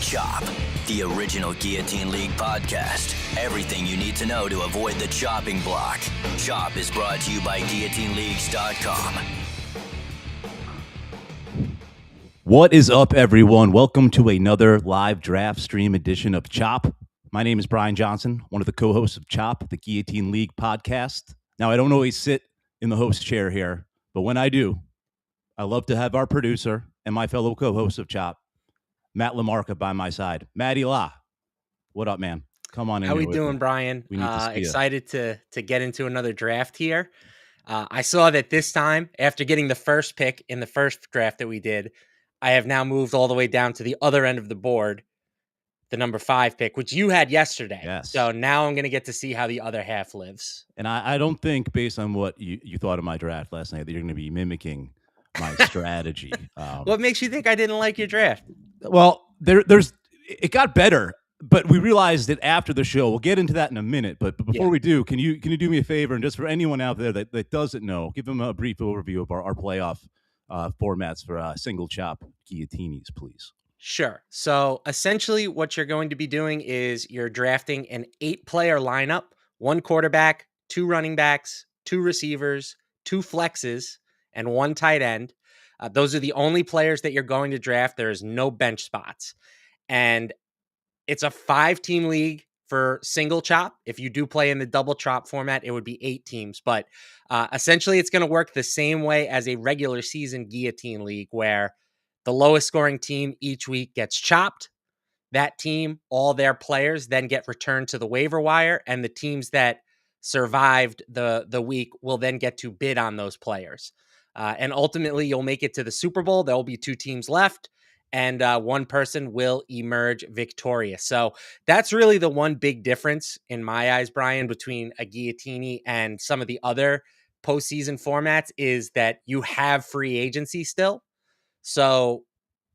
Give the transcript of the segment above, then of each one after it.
Chop, the original Guillotine League podcast. Everything you need to know to avoid the chopping block. Chop is brought to you by GuillotineLeagues.com. What is up, everyone? Welcome to another live draft stream edition of Chop. My name is Brian Johnson, one of the co-hosts of Chop, the Guillotine League podcast. Now, I don't always sit in the host chair here, but when I do, I love to have our producer and my fellow co-host of Chop, Matt LaMarca, by my side. Matty La, what up, man? Come on in. How we doing, Brian? We need to see excited to get into another draft here. I saw that this time, after getting the first pick in the first draft that we did, I have now moved all the way down to the other end of the board, the number 5 pick, which you had yesterday. Yes. So now I'm going to get to see how the other half lives. And I don't think, based on what you thought of my draft last night, that you're going to be mimicking my strategy. What makes you think I didn't like your draft? Well, it got better, but we realized that after the show. We'll get into that in a minute. But before we do, can you do me a favor, and just for anyone out there that doesn't know, give them a brief overview of our playoff formats for single chop guilloteenies, please. Sure. So essentially what you're going to be doing is you're drafting an 8-player lineup, 1 quarterback, 2 running backs, 2 receivers, 2 flexes, and 1 tight end. Those are the only players that you're going to draft. There is no bench spots. And it's a 5-team league for single chop. If you do play in the double chop format, it would be 8 teams. But essentially, it's going to work the same way as a regular season guillotine league, where the lowest scoring team each week gets chopped. That team, all their players then get returned to the waiver wire, and the teams that survived the week will then get to bid on those players. And ultimately, you'll make it to the Super Bowl. There will be 2 teams left, and one person will emerge victorious. So that's really the one big difference in my eyes, Brian, between a guillotine and some of the other postseason formats, is that you have free agency still. So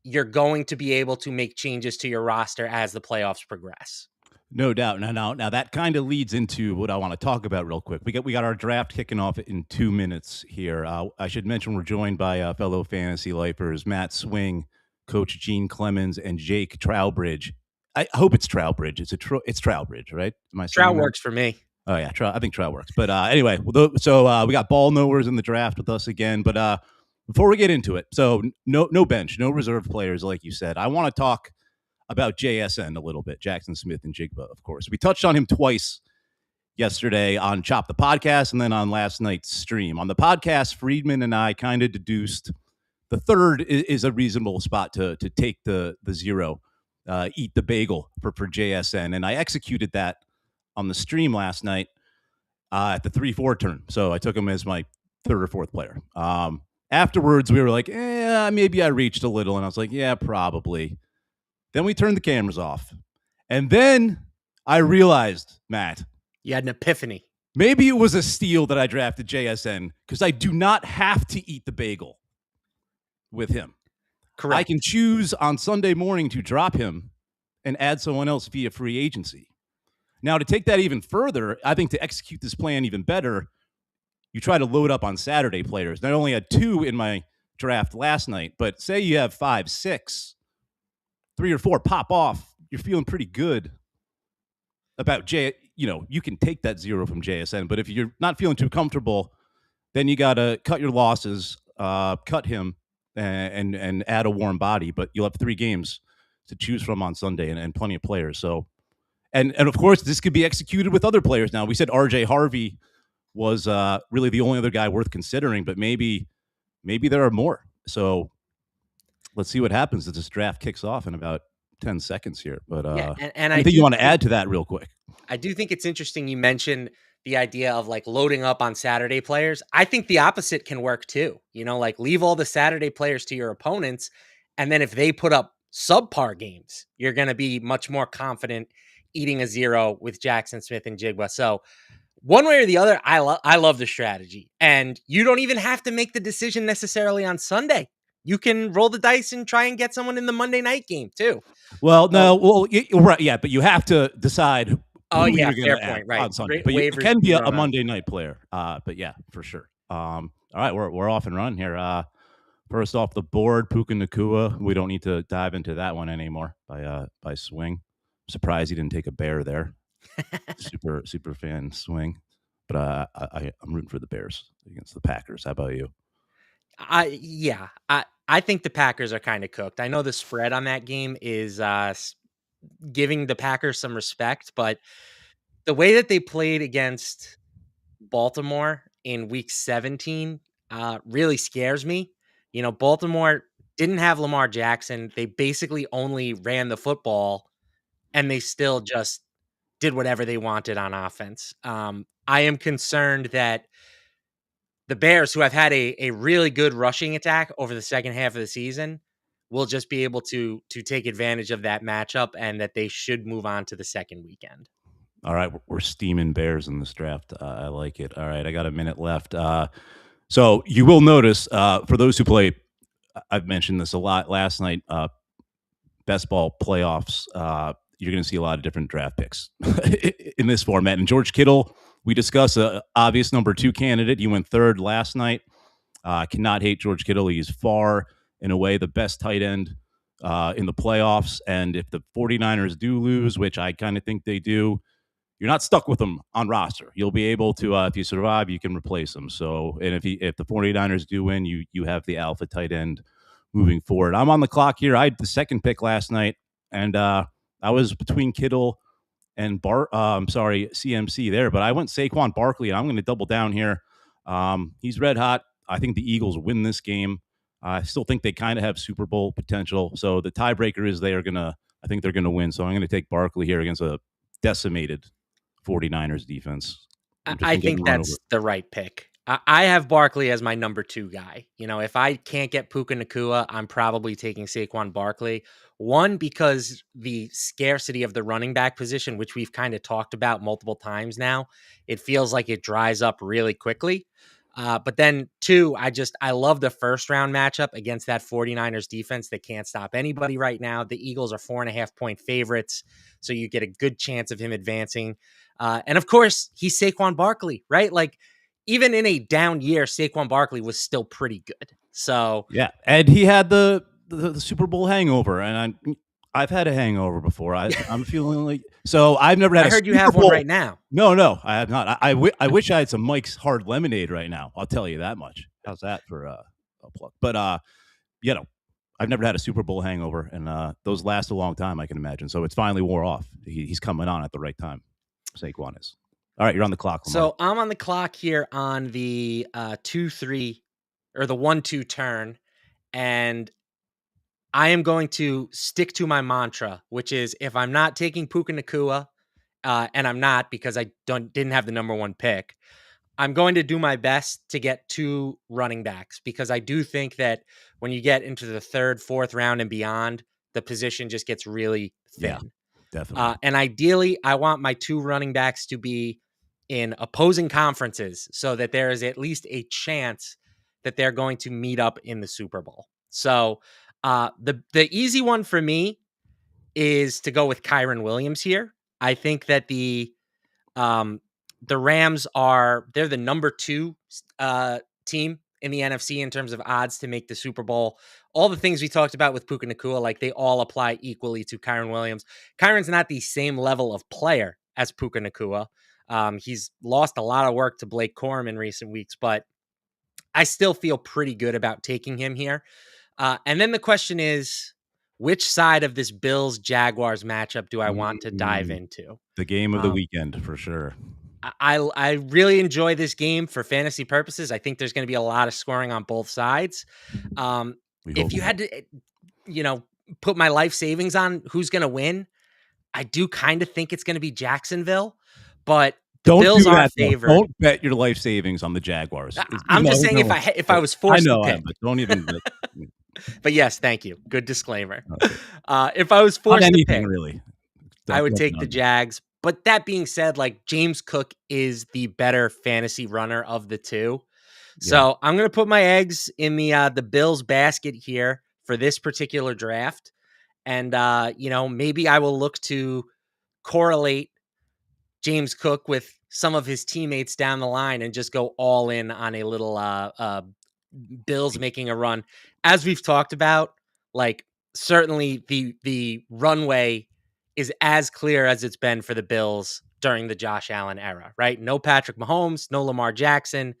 you're going to be able to make changes to your roster as the playoffs progress. No doubt. Now that kind of leads into what I want to talk about real quick. We got our draft kicking off in 2 minutes here. I should mention we're joined by fellow fantasy lifers, Matt Swing, Coach Gene Clemens, and Jake Trowbridge. I hope it's Trowbridge. It's Trowbridge, right? Trout works for me. Oh yeah, I think Trout works. But anyway, so we got ball knowers in the draft with us again. But before we get into it, so no bench, no reserve players, like you said. I want to talk about JSN a little bit, Jackson Smith and Jigba, of course. We touched on him twice yesterday on Chop the Podcast and then on last night's stream. On the podcast, Friedman and I kind of deduced the third is a reasonable spot to take the 0, eat the bagel for JSN. And I executed that on the stream last night at the 3-4 turn. So I took him as my 3rd or 4th player. Afterwards, we were like, maybe I reached a little. And I was like, yeah, probably. Then we turned the cameras off. And then I realized, Matt. You had an epiphany. Maybe it was a steal that I drafted JSN because I do not have to eat the bagel with him. Correct. I can choose on Sunday morning to drop him and add someone else via free agency. Now, to take that even further, I think to execute this plan even better, you try to load up on Saturday players. Not only had 2 in my draft last night, but say you have 5, 6, 3 or 4 pop off, you're feeling pretty good about you can take that 0 from JSN, but if you're not feeling too comfortable, then you got to cut your losses, cut him, and add a warm body. But you'll have 3 games to choose from on Sunday and plenty of players. So, and of course, this could be executed with other players. Now, we said RJ Harvey was really the only other guy worth considering, but maybe there are more. So let's see what happens as this draft kicks off in about 10 seconds here. But and I think you want to add to that real quick. I do think it's interesting you mentioned the idea of like loading up on Saturday players. I think the opposite can work too. Like leave all the Saturday players to your opponents. And then if they put up subpar games, you're going to be much more confident eating a 0 with Jackson Smith and Jigba. So one way or the other, I love the strategy. And you don't even have to make the decision necessarily on Sunday. You can roll the dice and try and get someone in the Monday night game too. Well, no, right, yeah, but you have to decide. Oh yeah, fair point, right? On Sunday, but you can be a Monday night player. But yeah, for sure. All right, we're off and run here. First off the board, Puka Nakua. We don't need to dive into that one anymore by swing. Surprised he didn't take a bear there. Super fan swing. But I'm rooting for the Bears against the Packers. How about you? I think the Packers are kind of cooked. I know the spread on that game is giving the Packers some respect, but the way that they played against Baltimore in week 17 really scares me. You know, Baltimore didn't have Lamar Jackson. They basically only ran the football and they still just did whatever they wanted on offense. I am concerned that the Bears, who have had a really good rushing attack over the second half of the season, will just be able to take advantage of that matchup and that they should move on to the second weekend. All right, we're steaming Bears in this draft. I like it. All right, I got a minute left. So you will notice, for those who play, I've mentioned this a lot last night, best ball playoffs, you're going to see a lot of different draft picks in this format. And George Kittle, we discussed an obvious number 2 candidate. He went 3rd last night. Cannot hate George Kittle. He's far and away the best tight end in the playoffs. And if the 49ers do lose, which I kind of think they do, you're not stuck with them on roster. You'll be able to, if you survive, you can replace them. So, and if the 49ers do win, you have the alpha tight end moving forward. I'm on the clock here. I had the second pick last night, and I was between Kittle and CMC there, but I went Saquon Barkley, and I'm going to double down here. He's red hot. I think the Eagles win this game. I still think they kind of have Super Bowl potential. So the tiebreaker is I think they're going to win. So I'm going to take Barkley here against a decimated 49ers defense. I think that's the right pick. I have Barkley as my number 2 guy. You know, if I can't get Puka Nakua, I'm probably taking Saquon Barkley. One, because the scarcity of the running back position, which we've kind of talked about multiple times now, it feels like it dries up really quickly. But then 2, I love the first round matchup against that 49ers defense that can't stop anybody right now. The Eagles are 4.5-point favorites, so you get a good chance of him advancing. And of course, he's Saquon Barkley, right? Like, even in a down year, Saquon Barkley was still pretty good. So yeah, and he had the Super Bowl hangover, and I've had a hangover before. I'm feeling like I've never had. I heard you have one right now. No, I have not. I wish I had some Mike's Hard Lemonade right now. I'll tell you that much. How's that for a plug? But you know, I've never had a Super Bowl hangover, and those last a long time, I can imagine. So it's finally wore off. He's coming on at the right time. Saquon is. All right, you're on the clock, Lamar. So I'm on the clock here on the 2-3 or the 1-2 turn, and I am going to stick to my mantra, which is if I'm not taking Puka Nakua, and I'm not because I didn't have the number 1 pick, I'm going to do my best to get 2 running backs, because I do think that when you get into the 3rd, 4th round and beyond, the position just gets really thin. Yeah, definitely. And ideally, I want my 2 running backs to be in opposing conferences so that there is at least a chance that they're going to meet up in the Super Bowl. So the easy one for me is to go with Kyren Williams here. I think that the Rams they're the number 2 team in the NFC in terms of odds to make the Super Bowl. All the things we talked about with Puka Nakua, like, they all apply equally to Kyren Williams. Kyren's not the same level of player as Puka Nakua. He's lost a lot of work to Blake Corum in recent weeks, but I still feel pretty good about taking him here. And then the question is, which side of this Bills-Jaguars matchup do I want to dive into? The game of the weekend, for sure. I really enjoy this game for fantasy purposes. I think there's going to be a lot of scoring on both sides. If you had to, put my life savings on who's going to win, I do kind of think it's going to be Jacksonville, but the Bills are favored. Don't bet your life savings on the Jaguars. I'm just saying, if I was forced to pick. But don't even. But yes, thank you. Good disclaimer. Okay. If I was forced to pick, really, I would take the Jags. But that being said, like, James Cook is the better fantasy runner of the 2. So I'm going to put my eggs in the Bills basket here for this particular draft. And, maybe I will look to correlate James Cook with some of his teammates down the line and just go all in on a little Bills making a run. as we've talked about, like certainly the runway is as clear as it's been for the Bills during the Josh Allen era, right? No Patrick Mahomes, no Lamar Jackson,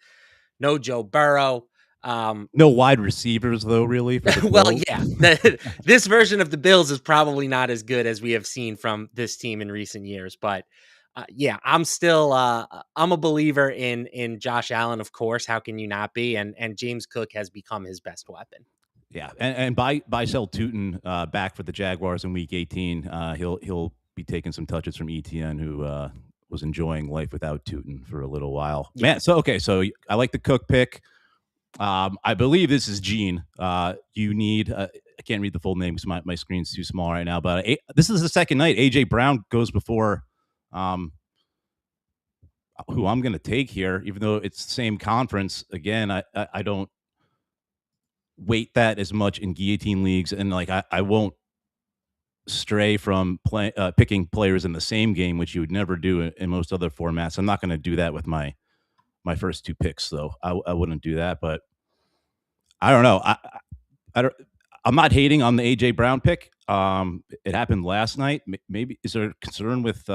no Joe Burrow. No wide receivers, though, really, for the Well, Bills. yeah, this version of the Bills is probably not as good as we have seen from this team in recent years. But yeah, I'm still I'm a believer in Josh Allen, of course. How can you not be? And James Cook has become his best weapon. Yeah, and buy sell Tootin back for the Jaguars in Week 18. He'll be taking some touches from ETN, who was enjoying life without Tootin for a little while. Yeah. Man, so I like the Cook pick. I believe this is Gene. You need I can't read the full name because my screen's too small right now. But this is the second night. AJ Brown goes before who I'm going to take here, even though it's the same conference. Again, I don't weight that as much in guillotine leagues, and like I won't stray from picking players in the same game, which you would never do in most other formats. I'm not going to do that with my first two picks, though. I wouldn't do that, but I don't know. I'm not hating on the AJ Brown pick. It happened last night. Maybe is there a concern with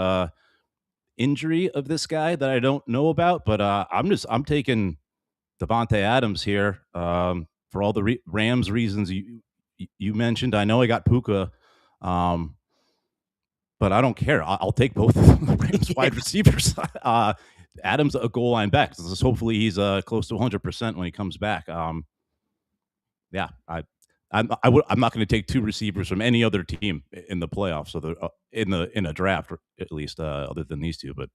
injury of this guy that I don't know about? But I'm taking Devontae Adams here for all the Rams reasons you mentioned. I know I got Puka, but I don't care. I'll take both of the Rams wide receivers. Adams a goal line back. So hopefully he's close to 100% when he comes back. Yeah, I'm not going to take two receivers from any other team in the playoffs, so in a draft at least, other than these two. But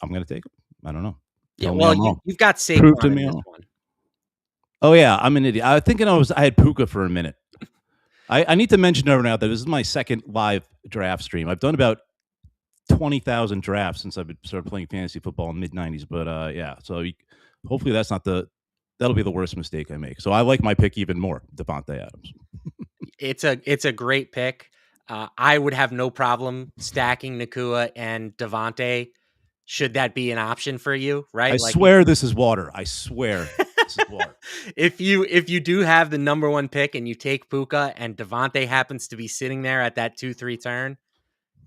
I'm going to take them. I don't know. Yeah, well, you've got Saquon Prove to in me this wrong. one. Oh yeah, I'm an idiot. I was thinking I had Puka for a minute. I need to mention over now that this is my second live draft stream. I've done about 20,000 drafts since I've started playing fantasy football in the mid-90s. But yeah, so hopefully that'll be the worst mistake I make. So I like my pick even more, Devontae Adams. It's a great pick. I would have no problem stacking Nakua and Devontae. Should that be an option for you, right? I swear this is water. I swear this is water. If you do have the number one pick and you take Puka and Devontae happens to be sitting there at that 2-3 turn,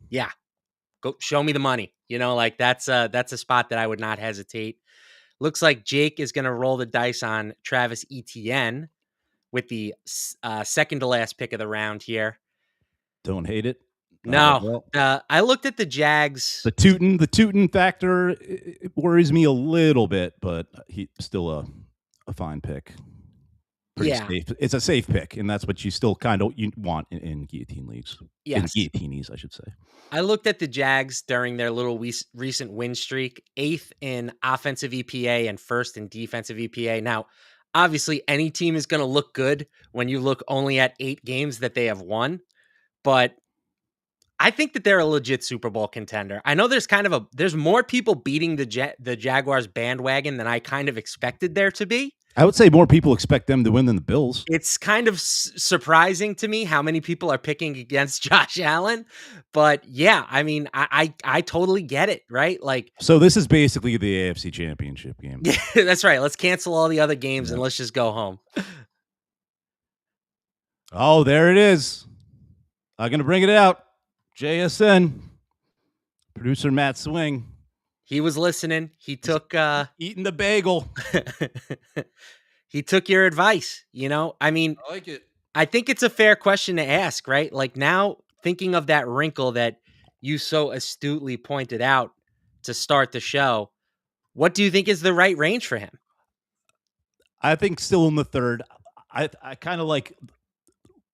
yeah, go show me the money. Like that's a spot that I would not hesitate. Looks like Jake is going to roll the dice on Travis Etienne with the second to last pick of the round here. Don't hate it. No, I looked at the Jags. The Tootin factor it worries me a little bit, but he's still a fine pick. Pretty safe. It's a safe pick, and that's what you still kind of want in guillotine leagues. Yes. In guillotinies, I should say. I looked at the Jags during their little recent win streak, 8th in offensive EPA and 1st in defensive EPA. Now, obviously, any team is going to look good when you look only at 8 games that they have won, but I think that they're a legit Super Bowl contender. I know there's more people beating the Jaguars bandwagon than I kind of expected there to be. I would say more people expect them to win than the Bills. It's kind of surprising to me how many people are picking against Josh Allen, but yeah, I mean, I totally get it, right? Like, so this is basically the AFC Championship game. Yeah, that's right. Let's cancel all the other games and let's just go home. Oh, there it is. I'm gonna bring it out. JSN producer Matt Swing. He was listening. He took eating the bagel. He took your advice, I mean, I like it. I think it's a fair question to ask, right? Like now thinking of that wrinkle that you so astutely pointed out to start the show, what do you think is the right range for him? I think still in the third. I kind of like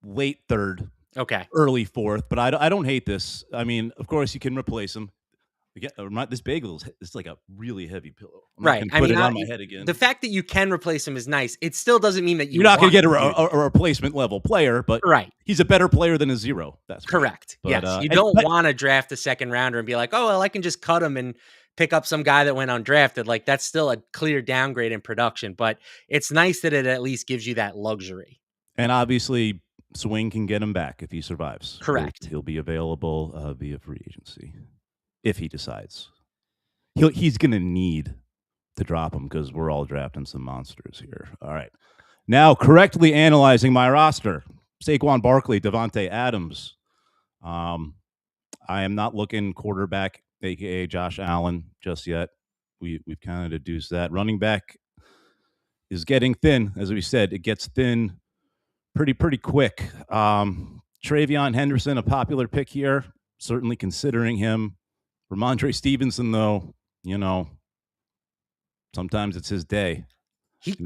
late third. Okay. Early fourth, but I don't hate this. I mean, of course you can replace him. This bagel is like a really heavy pillow. Right. Put it on my head again. The fact that you can replace him is nice. It still doesn't mean that you're not going to get a replacement level player, but right. He's a better player than a zero. That's correct. But, yes. You don't want to draft a second rounder and be like, oh, well, I can just cut him and pick up some guy that went undrafted. Like that's still a clear downgrade in production, but it's nice that it at least gives you that luxury. And obviously Swing can get him back if he survives. Correct. He'll be available via free agency. If he decides, he's going to need to drop him because we're all drafting some monsters here. All right. Now, correctly analyzing my roster: Saquon Barkley, Devontae Adams. I am not looking quarterback, aka Josh Allen, just yet. We've kind of deduced that. Running back is getting thin, as we said. It gets thin pretty quick. Travion Henderson, a popular pick here. Certainly considering him. Ramondre Stevenson, though, sometimes it's his day. He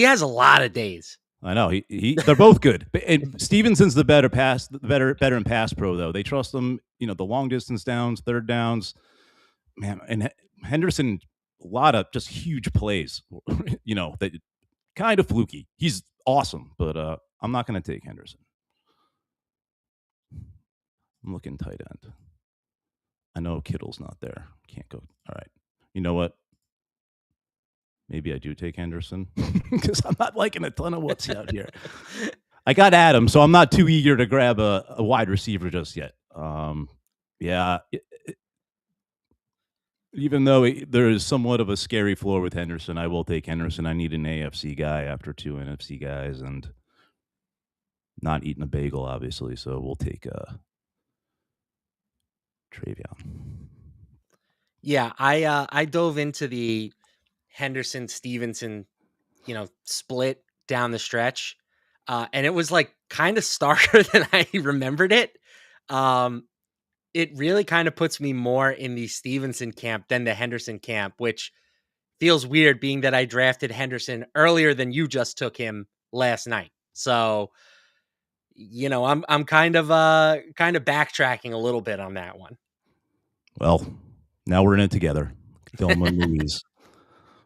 has a lot of days. I know they're both good. And Stevenson's the better in pass pro though. They trust him, the long distance downs, third downs, man. And Henderson, a lot of just huge plays, that kind of fluky. He's awesome, but I'm not going to take Henderson. I'm looking tight end. I know Kittle's not there. Can't go. All right. You know what? Maybe I do take Henderson because I'm not liking a ton of what's out here. I got Adams, so I'm not too eager to grab a wide receiver just yet. Even though there is somewhat of a scary floor with Henderson, I will take Henderson. I need an AFC guy after two NFC guys, and not eating a bagel, obviously. So we'll take Travion. Yeah, I dove into the Henderson Stevenson, split down the stretch, and it was like kind of starker than I remembered it. It really kind of puts me more in the Stevenson camp than the Henderson camp, which feels weird being that I drafted Henderson earlier than you just took him last night. So, I'm kind of backtracking a little bit on that one. Well, now we're in it together. Thelma and Louise.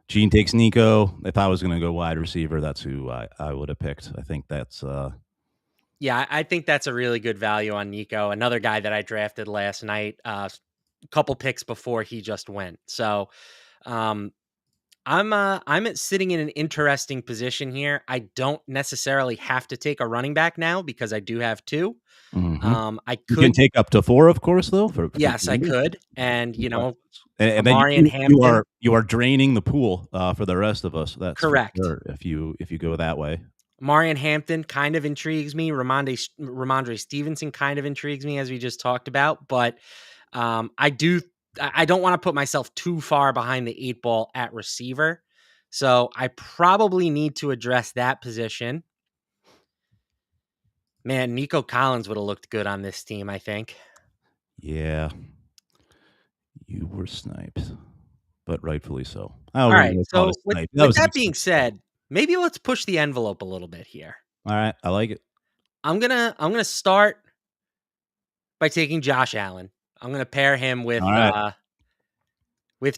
Gene takes Nico. If I was going to go wide receiver, that's who I would have picked. I think that's yeah, I think that's a really good value on Nico. Another guy that I drafted last night, a couple picks before he just went. So I'm sitting in an interesting position here. I don't necessarily have to take a running back now because I do have two. Mm-hmm. You can take up to 4, of course, though. Yes, I could, and and then you are draining the pool for the rest of us. That's correct. Sure, if you go that way. Marion Hampton kind of intrigues me. Ramondre Stevenson kind of intrigues me, as we just talked about. But I don't want to put myself too far behind the 8 ball at receiver. So I probably need to address that position. Man, Nico Collins would have looked good on this team, I think. Yeah. You were sniped, but rightfully so. All right. So with that being said, maybe let's push the envelope a little bit here. All right. I like it. I'm gonna start by taking Josh Allen. I'm gonna pair him with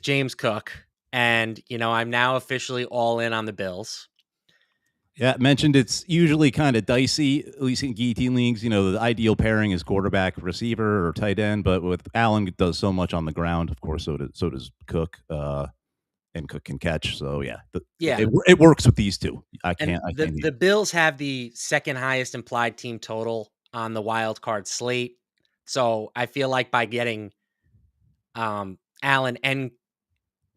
James Cook. And, I'm now officially all in on the Bills. Yeah, mentioned it's usually kind of dicey, at least in Guillotine Leagues. The ideal pairing is quarterback, receiver, or tight end. But with Allen, it does so much on the ground. Of course, so does Cook, and Cook can catch. So, yeah, it works with these two. The Bills have the second highest implied team total on the wild card slate. So I feel like by getting Allen and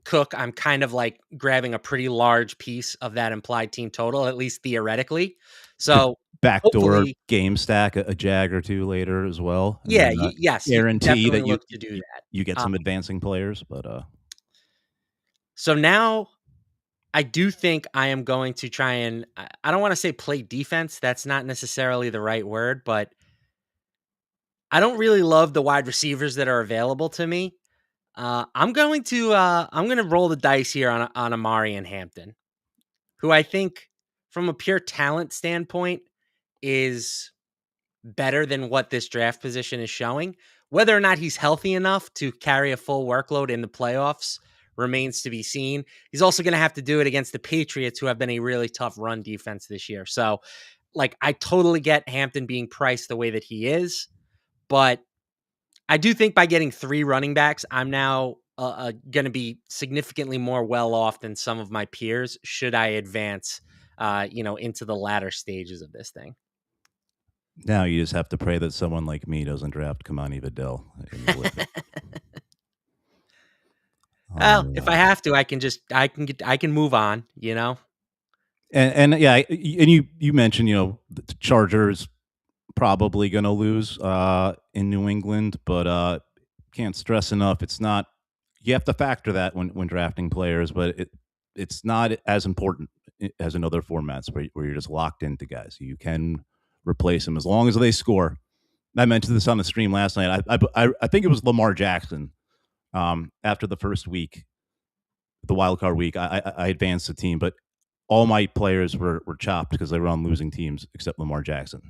Cook, I'm kind of like grabbing a pretty large piece of that implied team total, at least theoretically. So backdoor game stack a jag or two later as well. Yeah, yes, guarantee that you get some advancing players, but so now I do think I am going to try and I don't want to say play defense. That's not necessarily the right word, but I don't really love the wide receivers that are available to me. I'm going to roll the dice here on Amari and Hampton, who I think from a pure talent standpoint is better than what this draft position is showing. Whether or not he's healthy enough to carry a full workload in the playoffs remains to be seen. He's also going to have to do it against the Patriots, who have been a really tough run defense this year. So, I totally get Hampton being priced the way that he is, but I do think by getting 3 running backs, I'm now going to be significantly more well off than some of my peers should I advance, into the latter stages of this thing. Now you just have to pray that someone like me doesn't draft Kamani Vidal. Well, if I have to, I can move on, And yeah, and you mentioned, the Chargers probably going to lose in New England, but can't stress enough. It's not. You have to factor that when drafting players, but it's not as important as in other formats where you're just locked into guys. You can replace them as long as they score. I mentioned this on the stream last night. I think it was Lamar Jackson. After the first week, the wild card week, I advanced the team, but all my players were chopped because they were on losing teams except Lamar Jackson.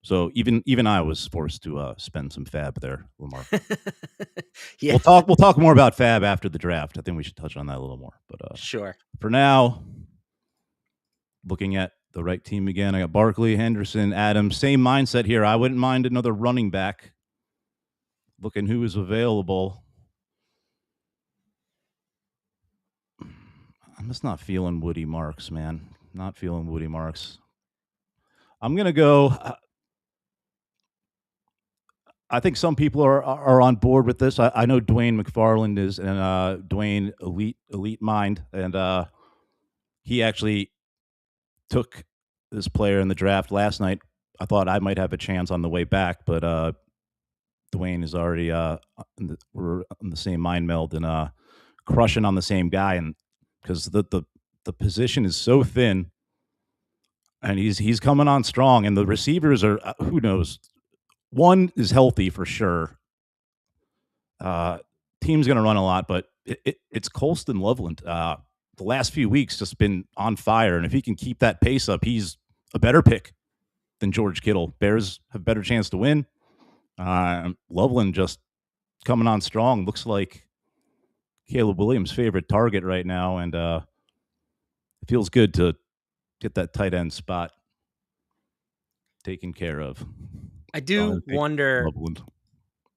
So even I was forced to spend some fab there, Lamar. Yeah, We'll talk more about fab after the draft. I think we should touch on that a little more. But sure. for now, looking at the right team again, I got Barkley, Henderson, Adams. Same mindset here. I wouldn't mind another running back. Looking who is available. I'm just not feeling Woody Marks, man. Not feeling Woody Marks. I'm gonna go. I think some people are on board with this. I know Dwayne McFarland is, and Dwayne elite mind, and he actually took this player in the draft last night. I thought I might have a chance on the way back, but Dwayne is already we're on the same mind meld and crushing on the same guy, and because the position is so thin, and he's coming on strong, and the receivers are who knows. One is healthy for sure. Team's going to run a lot, but it's Colston Loveland. The last few weeks just been on fire, and if he can keep that pace up, he's a better pick than George Kittle. Bears have a better chance to win. Loveland just coming on strong. Looks like Caleb Williams' favorite target right now, and it feels good to get that tight end spot taken care of. I do wonder, Loveland.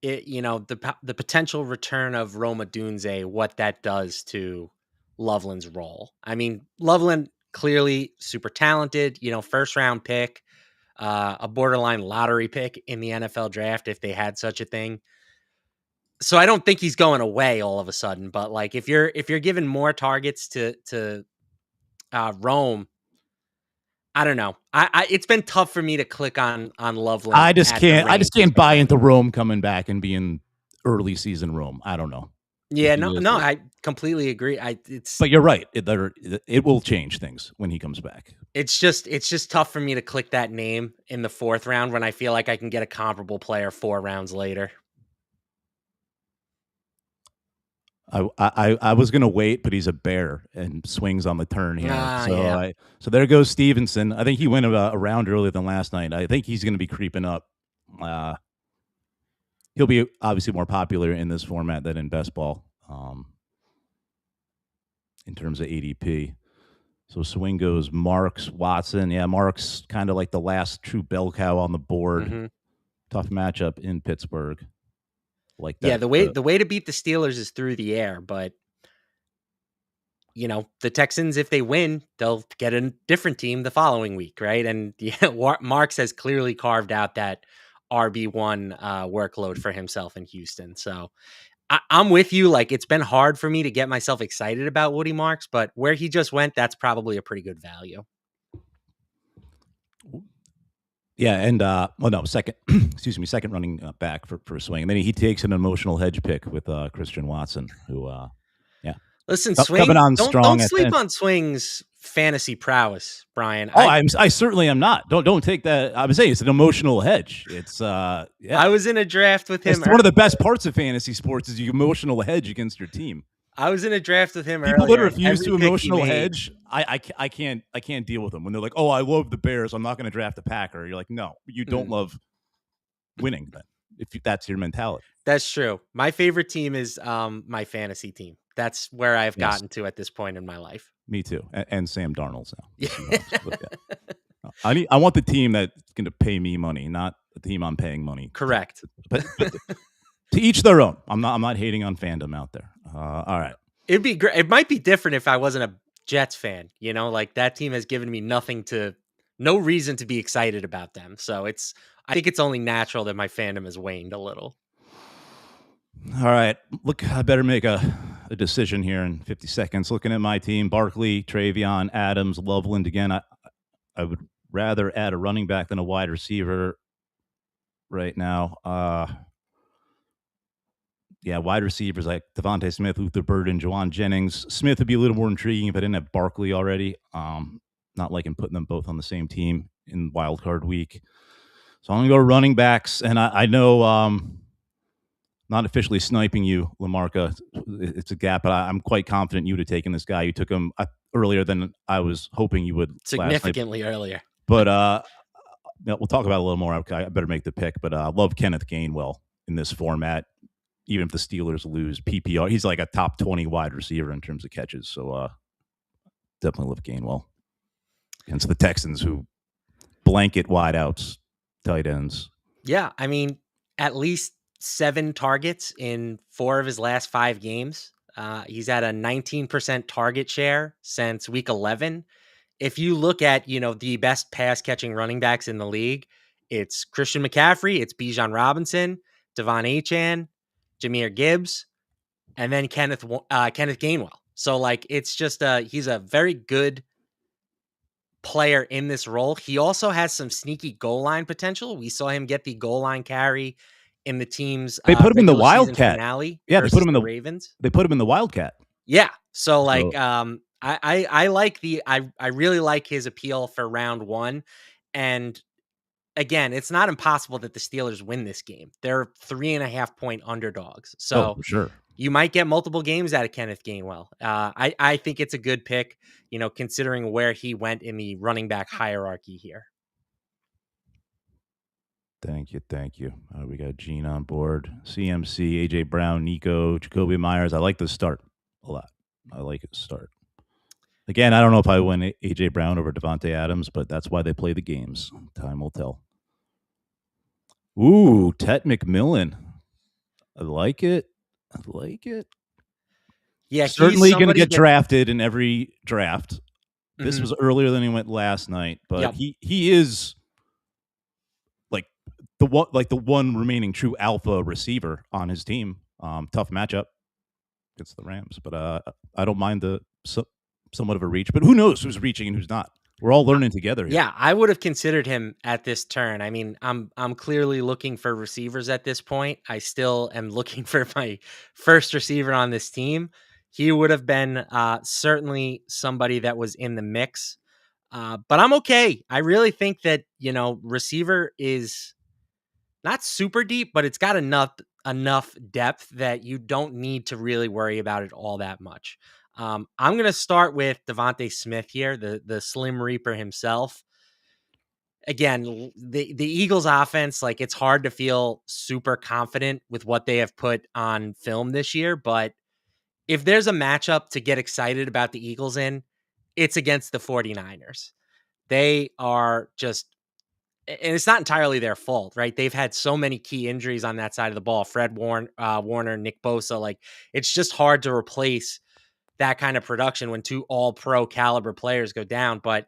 the potential return of Roma Dunze, what that does to Loveland's role. I mean, Loveland clearly super talented, first round pick, a borderline lottery pick in the NFL draft if they had such a thing. So I don't think he's going away all of a sudden, but like if you're giving more targets to Rome, I don't know. It's been tough for me to click on Loveland. I just can't buy into Rome coming back and being early season Rome. I don't know. Yeah, no, I completely agree. But you're right. It will change things when he comes back. It's just tough for me to click that name in the 4th round when I feel like I can get a comparable player 4 rounds later. I was gonna wait, but he's a bear and swings on the turn here. Yeah. So there goes Stevenson. I think he went a round earlier than last night. I think he's gonna be creeping up. He'll be obviously more popular in this format than in best ball, in terms of ADP. So swing goes Marks, Watson. Yeah, Marks kind of like the last true bell cow on the board. Mm-hmm. Tough matchup in Pittsburgh. Like that. Yeah, the way to beat the Steelers is through the air, but the Texans, if they win, they'll get a different team the following week, right? And yeah, Marks has clearly carved out that RB1 workload for himself in Houston. So I'm with you. Like, it's been hard for me to get myself excited about Woody Marks, but where he just went, that's probably a pretty good value. Yeah, and second, second running back for a swing, and then he takes an emotional hedge pick with Christian Watson, who, listen, Swing, coming on don't strong. Don't sleep on Swing's fantasy prowess, Brian. I certainly am not. Don't take that. I was saying it's an emotional hedge. It's I was in a draft with him. It's one of the best parts of fantasy sports is you emotional hedge against your team. I was in a draft with him People earlier. that refuse to emotional hedge, I can't deal with them. When they're like, "Oh, I love the Bears, I'm not going to draft a Packer." You're like, "No, you don't love winning." Then, if that's your mentality, that's true. My favorite team is my fantasy team. That's where I've gotten to at this point in my life. Me too, and Sam Darnold's now. Yeah. I want the team that's going to pay me money, not the team I'm paying money. Correct. But to each their own. I'm not hating on fandom out there. All right. It'd be great. It might be different if I wasn't a Jets fan. Like that team has given me no reason to be excited about them. So I think it's only natural that my fandom has waned a little. All right. Look, I better make a a decision here in 50 seconds. Looking at my team, Barkley, Travion, Adams, Loveland. Again, I would rather add a running back than a wide receiver right now. Yeah, wide receivers like Devontae Smith, Luther Burden, Juwan Jennings. Smith would be a little more intriguing if I didn't have Barkley already. Not liking putting them both on the same team in wild card week. So I'm going to go running backs. And I know not officially sniping you, Lamarca. It's a gap, but I'm quite confident you would have taken this guy. You took him earlier than I was hoping you would. Significantly earlier. But we'll talk about it a little more. Okay, I better make the pick. But I love Kenneth Gainwell in this format. Even if the Steelers lose PPR, he's like a top 20 wide receiver in terms of catches. So definitely love Gainwell against the Texans, who blanket wideouts, tight ends. Yeah, I mean, at least 7 targets in 4 of his last 5 games. He's at a 19% target share since week 11. If you look at, the best pass catching running backs in the league, it's Christian McCaffrey, it's Bijan Robinson, Devon Achane, Jahmyr Gibbs, and then Kenneth Gainwell. So it's just he's a very good player in this role. He also has some sneaky goal line potential. We saw him get the goal line carry in the team's they put him in the Wildcat finale. Yeah, they put him in the Ravens. They put him in the Wildcat. Yeah. So I like I really like his appeal for round 1. And again, it's not impossible that the Steelers win this game. They're 3.5 point underdogs. So for sure. You might get multiple games out of Kenneth Gainwell. I think it's a good pick, considering where he went in the running back hierarchy here. Thank you. We got Gene on board. CMC, AJ Brown, Nico, Jacoby Myers. I like this start a lot. I like his start. Again, I don't know if I win AJ Brown over Devontae Adams, but that's why they play the games. Time will tell. Ooh, Tet McMillan. I like it. Yeah, certainly going to get drafted in every draft. This was earlier than he went last night, but he is the one remaining true alpha receiver on his team. Tough matchup against the Rams, but I don't mind the somewhat of a reach. But who knows who's reaching and who's not? We're all learning together here. Yeah, I would have considered him at this turn. I mean, I'm clearly looking for receivers at this point. I still am looking for my first receiver on this team. He would have been certainly somebody that was in the mix. But I'm okay. I really think that, receiver is not super deep, but it's got enough depth that you don't need to really worry about it all that much. I'm going to start with Devontae Smith here, the Slim Reaper himself. Again, the Eagles offense, it's hard to feel super confident with what they have put on film this year. But if there's a matchup to get excited about the Eagles in, it's against the 49ers. They are just, and it's not entirely their fault, right? They've had so many key injuries on that side of the ball. Fred Warner, Nick Bosa, it's just hard to replace that kind of production when 2 all-pro caliber players go down, but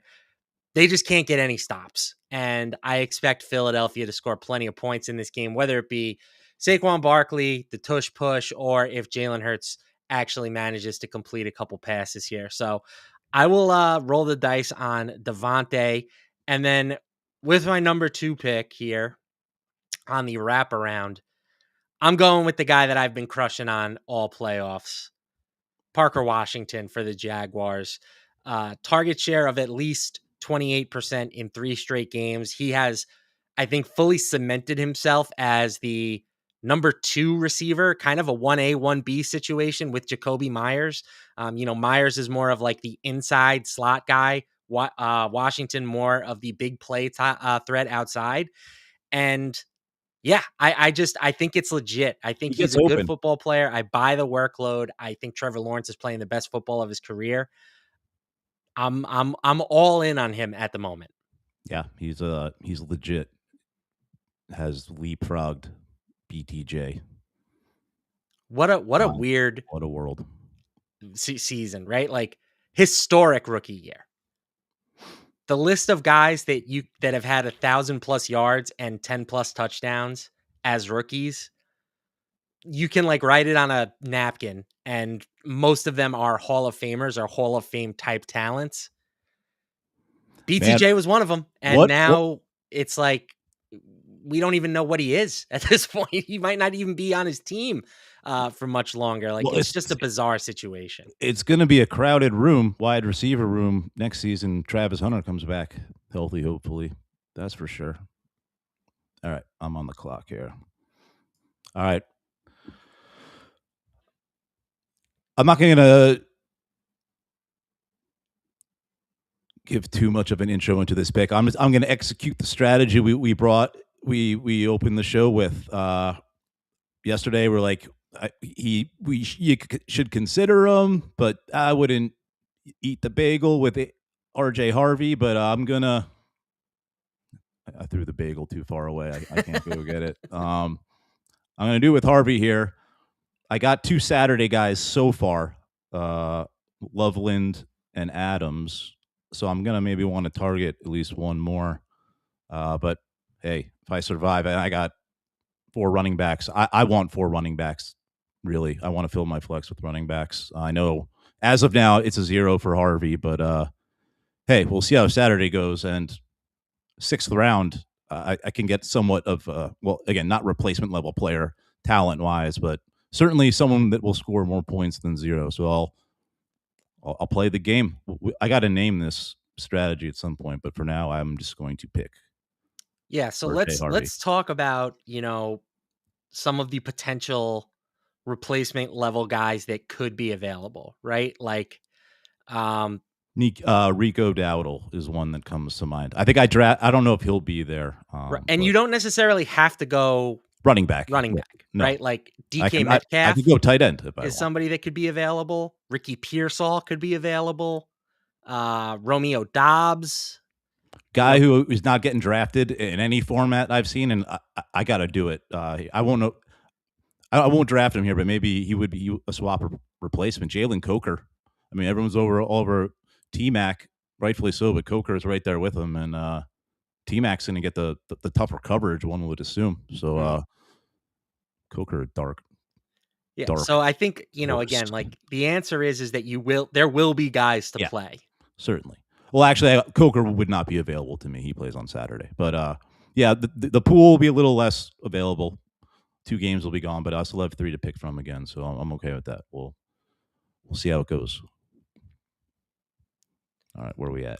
they just can't get any stops. And I expect Philadelphia to score plenty of points in this game, whether it be Saquon Barkley, the tush push, or if Jalen Hurts actually manages to complete a couple passes here. So I will roll the dice on Devontae. And then with my number 2 pick here on the wraparound, I'm going with the guy that I've been crushing on all playoffs, Parker Washington for the Jaguars. Target share of at least 28% in 3 straight games. He has, I think, fully cemented himself as the number 2 receiver, kind of a 1A, 1B situation with Jacoby Myers. Myers is more of the inside slot guy. Washington more of the big play threat outside. And yeah, I think it's legit. I think he's a good football player. I buy the workload. I think Trevor Lawrence is playing the best football of his career. I'm all in on him at the moment. Yeah, he's legit. Has leapfrogged BTJ. What a weird, what a world season, right? Historic rookie year. The list of guys that have had 1,000+ yards and 10+ touchdowns as rookies, you can write it on a napkin and most of them are Hall of Famers or Hall of Fame type talents. BTJ was one of them, and now it's like we don't even know what he is at this point. He might not even be on his team for much longer. Like, it's just a bizarre situation. It's going to be a crowded room, wide receiver room next season. Travis Hunter comes back healthy, hopefully. That's for sure. All right, I'm on the clock here. All right. I'm not going to give too much of an intro into this pick. I'm going to execute the strategy we opened the show with yesterday. We're like, you should consider him, but I wouldn't eat the bagel with RJ Harvey. But I threw the bagel too far away. I can't go get it. I'm going to do it with Harvey here. I got 2 Saturday guys so far, Loveland and Adams. So I'm going to maybe want to target at least one more. But hey, if I survive, I got 4 running backs. I want 4 running backs, really. I want to fill my flex with running backs. I know as of now it's a 0 for Harvey, but hey, we'll see how Saturday goes. And 6th round, I can get somewhat of, well, again, not replacement level player talent-wise, but certainly someone that will score more points than 0. So I'll play the game. I got to name this strategy at some point, but for now, I'm just going to pick. Yeah, so let's talk about, some of the potential replacement level guys that could be available, right? Like Rico Dowdle is one that comes to mind. I think I don't know if he'll be there. And you don't necessarily have to go running back, no. Right? Like DK Metcalf. I could go tight end if I is want. Somebody that could be available. Ricky Pearsall could be available. Romeo Dobbs. Guy who is not getting drafted in any format I've seen, and I got to do it. I won't know. I won't draft him here, but maybe he would be a swap replacement. Jalen Coker. I mean, everyone's all over T-Mac, rightfully so, but Coker is right there with him, and T-Mac's going to get the tougher coverage, one would assume. So Coker, dark. Yeah. Dark so I think, again, like the answer is that there will be guys to play. Certainly. Well, actually, Coker would not be available to me. He plays on Saturday. But yeah, the pool will be a little less available. 2 games will be gone, but I still have 3 to pick from again, so I'm okay with that. We'll see how it goes. All right, where are we at?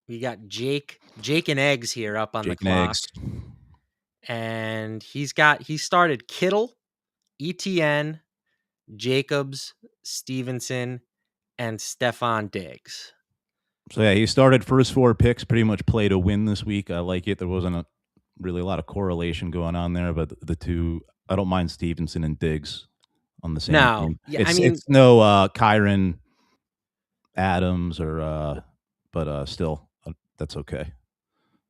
We got Jake and Eggs here up on the clock. And he started Kittle, ETN, Jacobs, Stevenson, and Stephon Diggs. So yeah, he started first 4 picks, pretty much play to win this week. I like it. There wasn't really a lot of correlation going on there, but the 2, I don't mind Stevenson and Diggs on the same team. Yeah, it's no Kyron Adams but still, that's okay.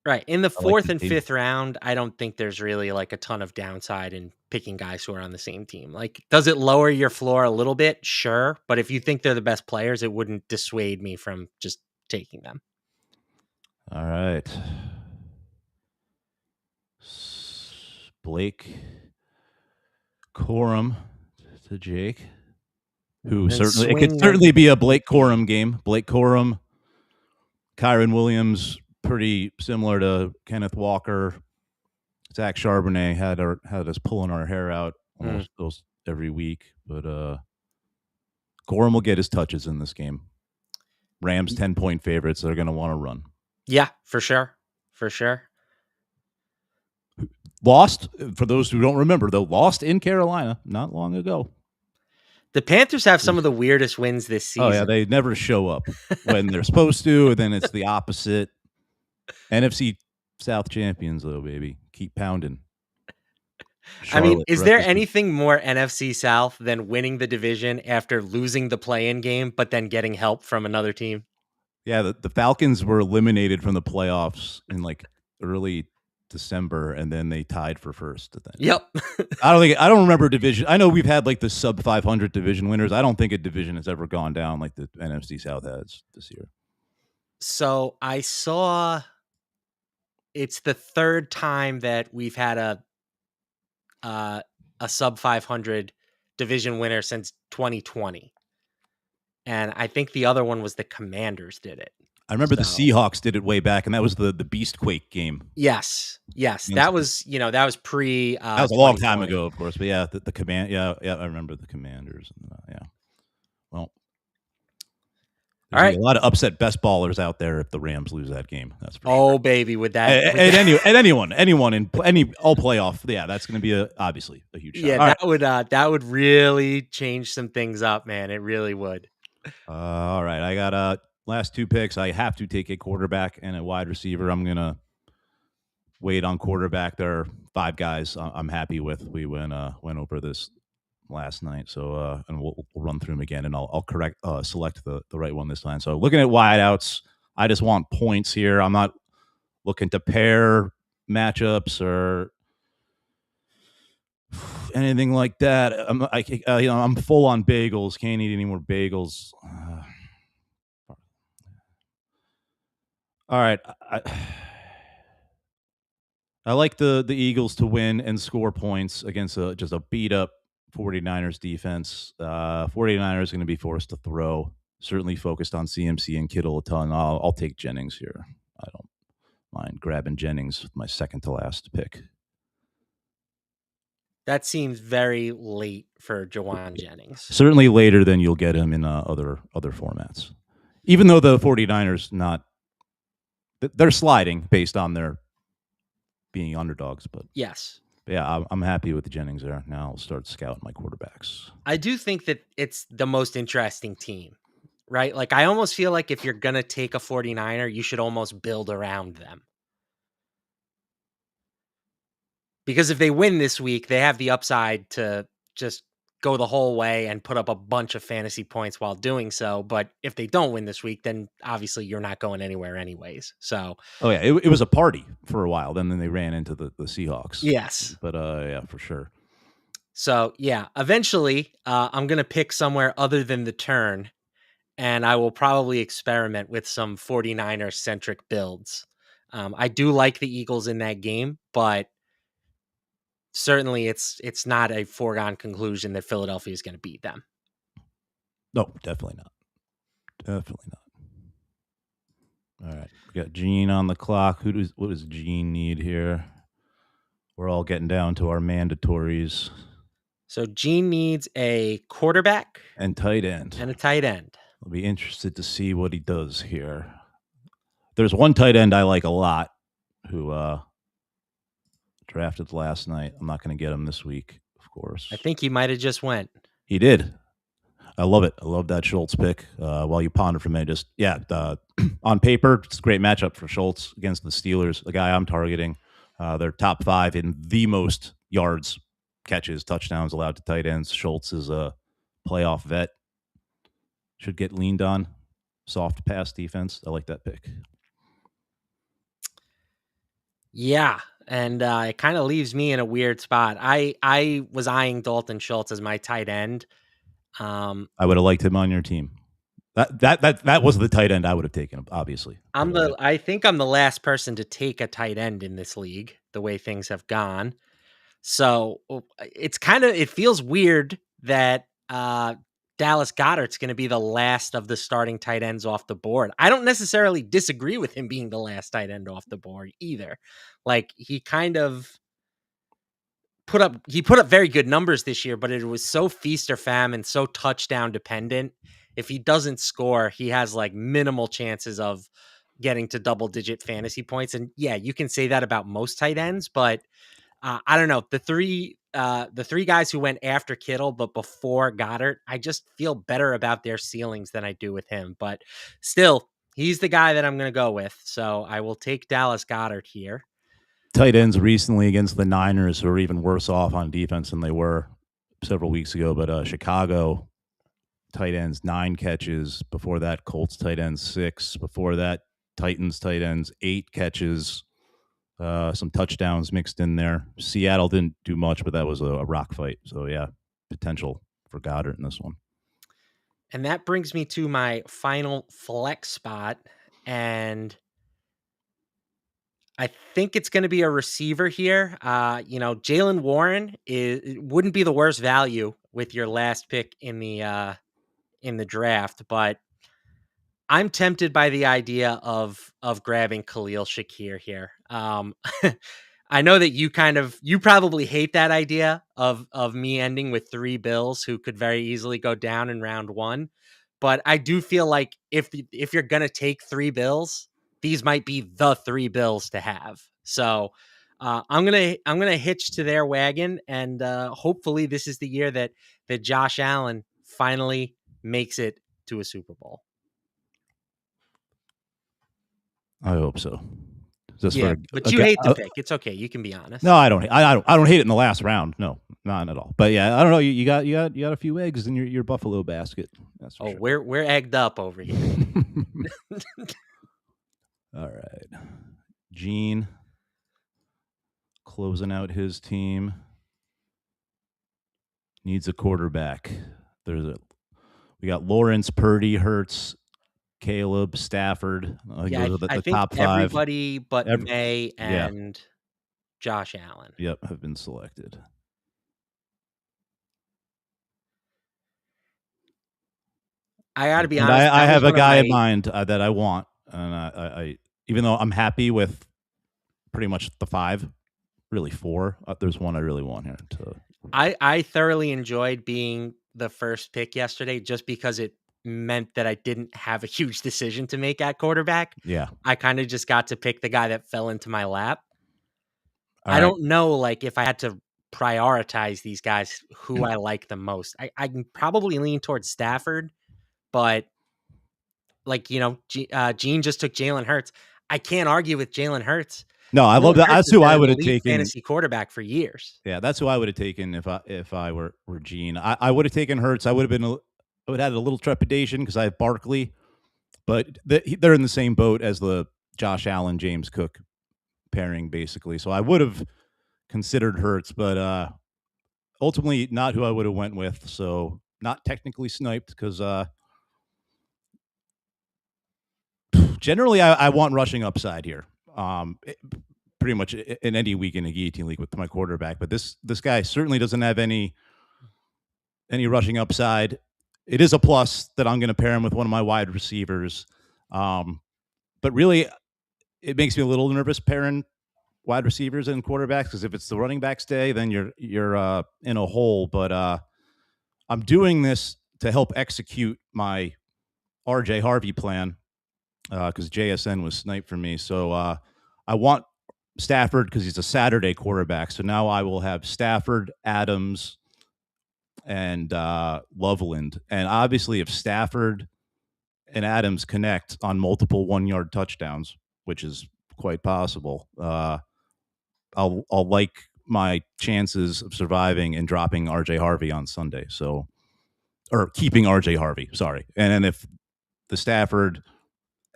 Right. In the 4th and 5th round, I don't think there's really like a ton of downside in picking guys who are on the same team. Like, does it lower your floor a little bit? Sure. But if you think they're the best players, it wouldn't dissuade me from just taking them. All right. Blake Corum to Jake, who it could certainly be a Blake Corum game. Blake Corum, Kyron Williams, pretty similar to Kenneth Walker. Zach Charbonnet had us pulling our hair out almost every week, but Corum will get his touches in this game. Rams 10-point favorites. They're going to want to run. Yeah, for sure. For sure. Lost, for those who don't remember, though, lost in Carolina not long ago. The Panthers have some of the weirdest wins this season. Oh, yeah, they never show up when they're supposed to, and then it's the opposite. NFC South champions, though, baby. Keep pounding. Charlotte, is there anything more NFC South than winning the division after losing the play-in game, but then getting help from another team? Yeah, the Falcons were eliminated from the playoffs in like early December, and then they tied for first. Yep. I don't remember division. I know we've had like the sub 500 division winners. I don't think a division has ever gone down like the NFC South has this year. So I saw it's the 3rd time that we've had a sub 500 division winner since 2020. And I think the other one was the Commanders did it. I remember the So- Seahawks did it way back, and that was the Beastquake game. Yes. That was, that was pre. That was a long time 2020. ago, of course. But yeah, the command. Yeah, I remember the Commanders. Yeah. Well, All right. a lot of upset best ballers out there if the Rams lose that game. That's for Oh sure. baby, with that. Anyone in any all playoff. Yeah, that's going to be obviously a huge shot. Yeah, that would really change some things up, man. It really would. All right, I got last two picks. I have to take a quarterback and a wide receiver. I'm gonna wait on quarterback. There are 5 guys I'm happy with. We went over this last night, so and we'll run through them again, and I'll select the right one this time. So looking at wideouts, I just want points here. I'm not looking to pair matchups or anything like that. I'm full on bagels. Can't eat any more bagels. All right. I like the Eagles to win and score points against just a beat up 49ers defense. 49ers going to be forced to throw. Certainly focused on CMC and Kittle a ton. I'll take Jennings here. I don't mind grabbing Jennings with my second to last pick. That seems very late for Jawan Jennings. Certainly later than you'll get him in other formats. Even though the 49ers they're sliding based on their being underdogs, but yes. Yeah, I'm happy with the Jennings there. Now I'll start scouting my quarterbacks. I do think that it's the most interesting team, right? Like, I almost feel like if you're going to take a 49er, you should almost build around them. Because if they win this week, they have the upside to just go the whole way and put up a bunch of fantasy points while doing so. But if they don't win this week, then obviously you're not going anywhere anyways. So, oh yeah, it was a party for a while. Then they ran into the Seahawks. Yes, but yeah, for sure. So yeah, eventually I'm gonna pick somewhere other than the turn, and I will probably experiment with some 49er centric builds. I do like the Eagles in that game, but certainly it's not a foregone conclusion that Philadelphia is going to beat them. No, definitely not. Definitely not. All right, we got Gene on the clock. What does Gene need here? We're all getting down to our mandatories. So Gene needs a quarterback and tight end. And a tight end. I'll be interested to see what he does here. There's one tight end I like a lot who drafted last night. I'm not going to get him this week, of course. I think he might have just went. He did. I love it. I love that Schultz pick. While you ponder for a minute, on paper, it's a great matchup for Schultz against the Steelers, the guy I'm targeting. They're top 5 in the most yards, catches, touchdowns allowed to tight ends. Schultz is a playoff vet. Should get leaned on. Soft pass defense. I like that pick. Yeah, and it kind of leaves me in a weird spot. I was eyeing Dalton Schultz as my tight end. I would have liked him on your team. That was the tight end I would have taken, obviously. I think I'm the last person to take a tight end in this league, the way things have gone. So it feels weird that Dallas Goedert's going to be the last of the starting tight ends off the board. I don't necessarily disagree with him being the last tight end off the board either. Like, he kind of put up very good numbers this year, but it was so feast or famine, so touchdown dependent. If he doesn't score, he has like minimal chances of getting to double digit fantasy points. And yeah, you can say that about most tight ends, but I don't know. The three guys who went after Kittle, but before Goddard, I just feel better about their ceilings than I do with him. But still, he's the guy that I'm going to go with. So I will take Dallas Goedert here. Tight ends recently against the Niners who are even worse off on defense than they were several weeks ago. But Chicago tight ends 9 catches. Before that, Colts tight ends 6. Before that, Titans tight ends 8 catches. Some touchdowns mixed in there. Seattle didn't do much, but that was a rock fight. So yeah, potential for Goddard in this one. And that brings me to my final flex spot, and I think it's going to be a receiver here. Jaylen Warren wouldn't be the worst value with your last pick in the draft, but I'm tempted by the idea of grabbing Khalil Shakir here. I know that you probably hate that idea of me ending with 3 Bills who could very easily go down in round 1, but I do feel like if you're gonna take 3 Bills, these might be the 3 Bills to have. So I'm gonna hitch to their wagon, and hopefully this is the year that Josh Allen finally makes it to a Super Bowl. I hope so. But you hate the pick. It's okay. You can be honest. No, I don't. I don't hate it in the last round. No, not at all. But yeah, I don't know. You got a few eggs in your buffalo basket. That's for sure. We're egged up over here. All right, Gene closing out his team needs a quarterback. We got Lawrence, Purdy, Hurts, Caleb, Stafford. I think those are the think top 5. Everybody but May and Josh Allen. Yep, have been selected. I got to be honest. I have a guy in mind that I want, and I even though I'm happy with pretty much the 5, really 4. There's one I really want here. I thoroughly enjoyed being the first pick yesterday, just because it meant that I didn't have a huge decision to make at quarterback. Yeah, I kind of just got to pick the guy that fell into my lap. I don't know, like, if I had to prioritize these guys, who I like the most. I can probably lean towards Stafford, but like, Gene just took Jalen Hurts. I can't argue with Jalen Hurts. No, I love that. That's who I would have taken. Fantasy quarterback for years. Yeah, that's who I would have taken if I were Gene. I would have taken Hurts. I would have had a little trepidation because I have Barkley, but they're in the same boat as the Josh Allen, James Cook pairing, basically. So I would have considered Hurts, but ultimately not who I would have went with. So not technically sniped because generally I want rushing upside here. Pretty much in any week in a Guillotine League with my quarterback, but this guy certainly doesn't have any rushing upside. It is a plus that I'm going to pair him with one of my wide receivers, but really it makes me a little nervous pairing wide receivers and quarterbacks, because if it's the running backs day, then you're in a hole. But I'm doing this to help execute my RJ Harvey plan because JSN was sniped for me. So I want Stafford because he's a Saturday quarterback. So now I will have Stafford, Adams, and Loveland. And obviously, if Stafford and Adams connect on multiple 1-yard touchdowns, which is quite possible, I'll like my chances of surviving and dropping RJ Harvey on Sunday. So, or keeping RJ Harvey, sorry. And then if the Stafford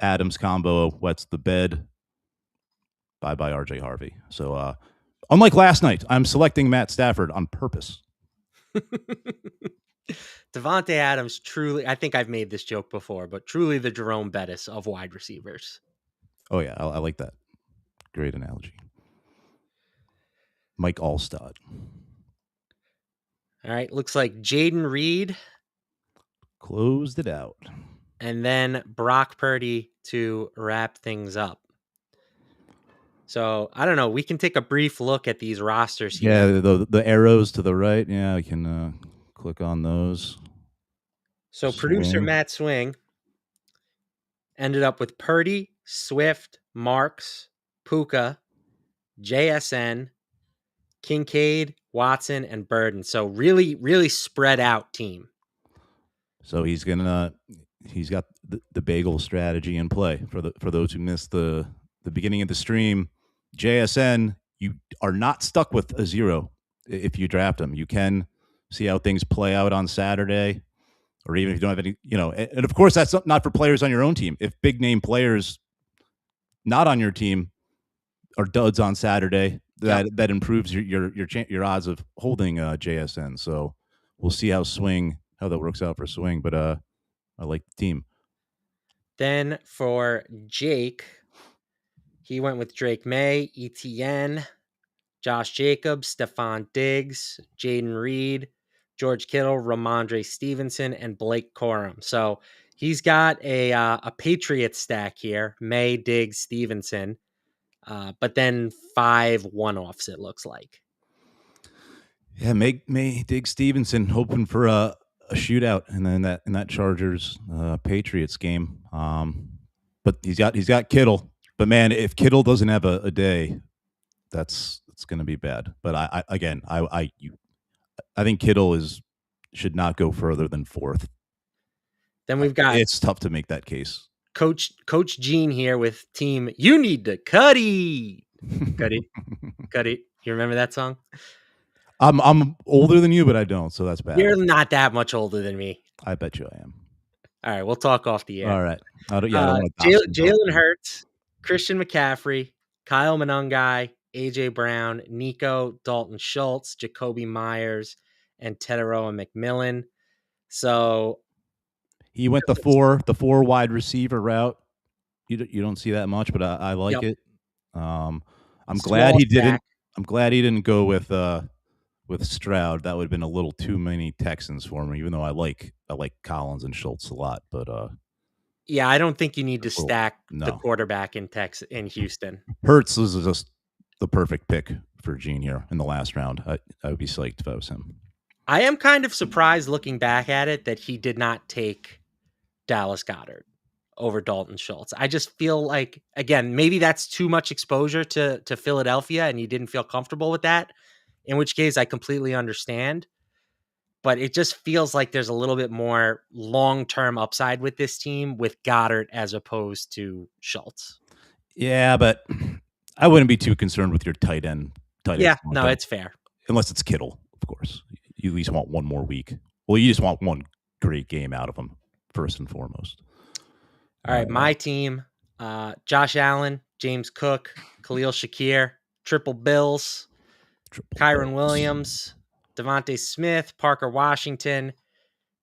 Adams combo wets the bed, bye RJ Harvey. So, unlike last night, I'm selecting Matt Stafford on purpose. Devontae Adams, truly, I think I've made this joke before, but truly the Jerome Bettis of wide receivers. Oh yeah, I like that. Great analogy. Mike Allstott. All right, looks like Jaden Reed closed it out. And then Brock Purdy to wrap things up. So, I don't know. We can take a brief look at these rosters here. Yeah, the arrows to the right. Yeah, we can click on those. So, producer Matt Swing ended up with Purdy, Swift, Marks, Puka, JSN, Kincaid, Watson, and Burden. So, really, really spread out team. So he's got the bagel strategy in play for those who missed the beginning of the stream. JSN, you are not stuck with a 0 if you draft him. You can see how things play out on Saturday, or even if you don't have any, and of course that's not for players on your own team. If big name players not on your team are duds on Saturday, that improves your odds of holding JSN. So we'll see how that works out for Swing, but I like the team. Then for Jake, he went with Drake May, ETN, Josh Jacobs, Stephon Diggs, Jaden Reed, George Kittle, Ramondre Stevenson, and Blake Corum. So he's got a Patriots stack here: May, Diggs, Stevenson, but then 5 one-offs. It looks like. Yeah, May Dig Stevenson hoping for a shootout, and then that Chargers Patriots game. But he's got Kittle. But man, if Kittle doesn't have a day, it's going to be bad. But I think Kittle should not go further than 4th. Then we've got it's tough to make that case. Coach Gene here with team. You need to cut it. You remember that song? I'm older than you, but I don't, so that's bad. You're not that much older than me. I bet you I am. All right, we'll talk off the air. All right. Jalen Hurts, Christian McCaffrey, Kyle Monangai, AJ Brown, Nico, Dalton Schultz, Jacoby Myers, and Teteroa McMillan. So he went the four wide receiver route. You don't see that much, but I like it. I'm glad he didn't. I'm glad he didn't go with Stroud. That would have been a little too many Texans for me, even though I like Collins and Schultz a lot. But yeah, I don't think you need to stack the quarterback in Houston. Hurts is just the perfect pick for Gene here in the last round. I would be psyched if I was him. I am kind of surprised looking back at it that he did not take Dallas Goedert over Dalton Schultz. I just feel like, again, maybe that's too much exposure to Philadelphia and he didn't feel comfortable with that, in which case I completely understand. But it just feels like there's a little bit more long-term upside with this team with Goddard as opposed to Schultz. Yeah, but I wouldn't be too concerned with your tight end. Yeah, no, it's fair. Unless it's Kittle, of course. You at least want one more week. Well, you just want one great game out of him, first and foremost. All right, my team, Josh Allen, James Cook, Khalil Shakir, Triple Bills, Kyron Williams, Devontae Smith, Parker Washington,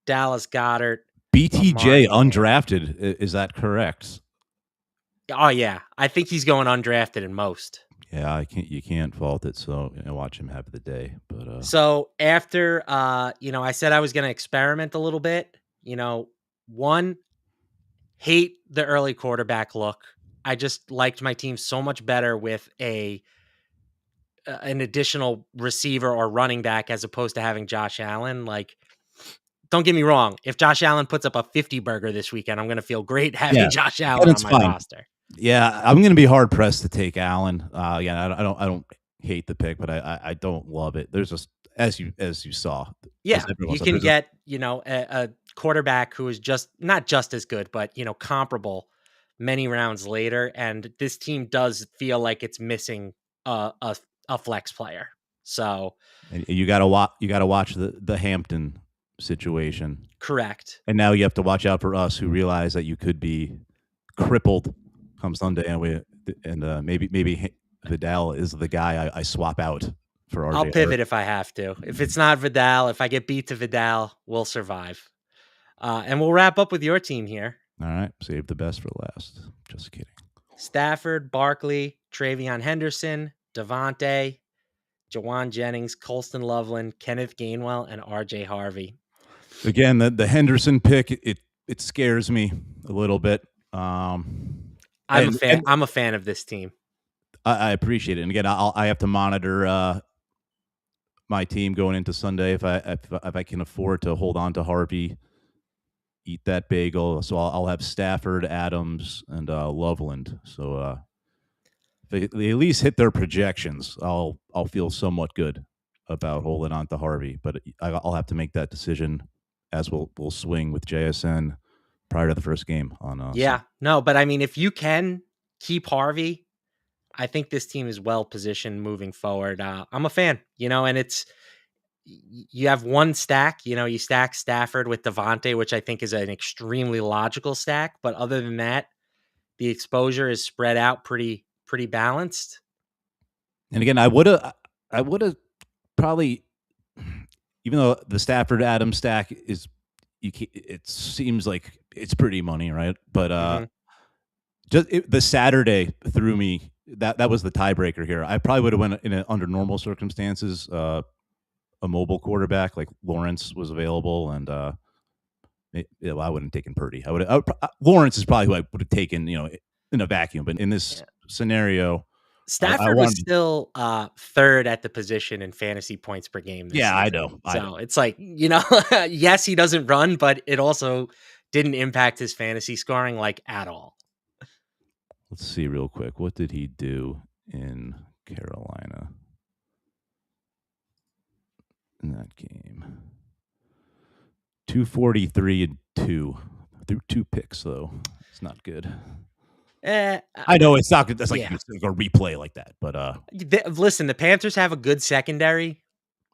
Dallas Goedert. BTJ undrafted, is that correct? Oh, yeah. I think he's going undrafted in most. Yeah, you can't fault it. So watch him have the day. But so after I said I was going to experiment a little bit. One, hate the early quarterback look. I just liked my team so much better with an additional receiver or running back as opposed to having Josh Allen. Like, don't get me wrong. If Josh Allen puts up a 50 burger this weekend, I'm going to feel great having Josh Allen on my roster. Yeah, I'm going to be hard pressed to take Allen. Again, I don't hate the pick, but I don't love it. There's just as you saw. Yeah, you can get a quarterback who is just not just as good, but comparable many rounds later, and this team does feel like it's missing a flex player. So and you got to watch the Hampton situation. Correct. And now you have to watch out for us who realize that you could be crippled come Sunday, and maybe Vidal is the guy I swap out for RJ. I'll pivot if I have to. If it's not Vidal, if I get beat to Vidal, we'll survive. And we'll wrap up with your team here. All right. Save the best for last. Just kidding. Stafford, Barkley, Travion Henderson, Devontae, Jawan Jennings, Colston Loveland, Kenneth Gainwell, and RJ Harvey. Again, the Henderson pick, it scares me a little bit. I'm a fan of this team. I appreciate it. And again, I have to monitor my team going into Sunday if I can afford to hold on to Harvey, eat that bagel. So I'll have Stafford, Adams, and Loveland. So if they at least hit their projections, I'll feel somewhat good about holding on to Harvey. But I'll have to make that decision as we'll swing with JSN prior to the first game on. No, but I mean, if you can keep Harvey, I think this team is well positioned moving forward. I'm a fan, and you have one stack, you stack Stafford with Devontae, which I think is an extremely logical stack. But other than that, the exposure is spread out pretty balanced. And again, I would have probably, even though the Stafford Adams stack it seems like it's pretty money, right? But the Saturday threw me. That was the tiebreaker here. I probably would have went under normal circumstances a a mobile quarterback like Lawrence was available, and I wouldn't have taken Purdy. Lawrence is probably who I would have taken, in a vacuum. But in this scenario, Stafford was still third at the position in fantasy points per game this season. I know. So it's like, yes, he doesn't run, but it also didn't impact his fantasy scoring like at all. Let's see real quick. What did he do in Carolina in that game? 243 and 2. Threw 2 picks, though. It's not good. I know it's not good. That's like a replay like that. But listen, the Panthers have a good secondary,